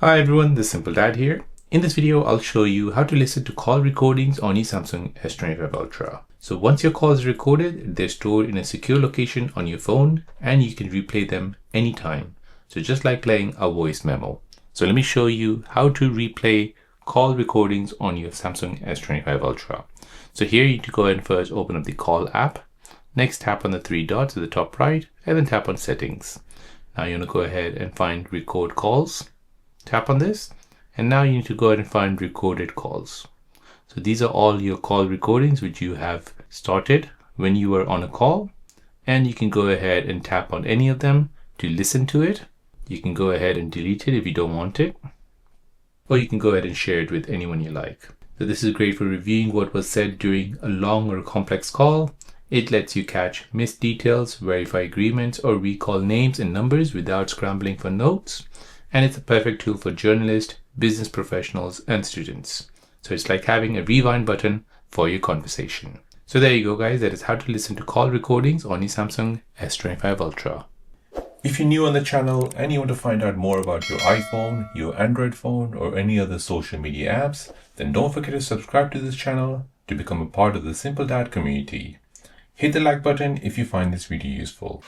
Hi everyone, this is Simple Dad here. In this video, I'll show you how to listen to call recordings on your Samsung S25 Ultra. So once your call is recorded, they're stored in a secure location on your phone and you can replay them anytime. So just like playing a voice memo. So let me show you how to replay call recordings on your Samsung S25 Ultra. So here you need to go ahead and first open up the call app. Next, tap on the three dots at the top right and then tap on settings. Now you want to go ahead and find record calls. Tap on this and now you need to go ahead and find recorded calls. So these are all your call recordings which you have started when you were on a call, and you can go ahead and tap on any of them to listen to it. You can go ahead and delete it if you don't want it, or you can go ahead and share it with anyone you like. So this is great for reviewing what was said during a long or complex call. It lets you catch missed details, verify agreements, or recall names and numbers without scrambling for notes. And it's a perfect tool for journalists, business professionals, and students. So it's like having a rewind button for your conversation. So there you go, guys. That is how to listen to call recordings on your Samsung S25 Ultra. If you're new on the channel and you want to find out more about your iPhone, your Android phone, or any other social media apps, then don't forget to subscribe to this channel to become a part of the Simple Dad community. Hit the like button if you find this video useful.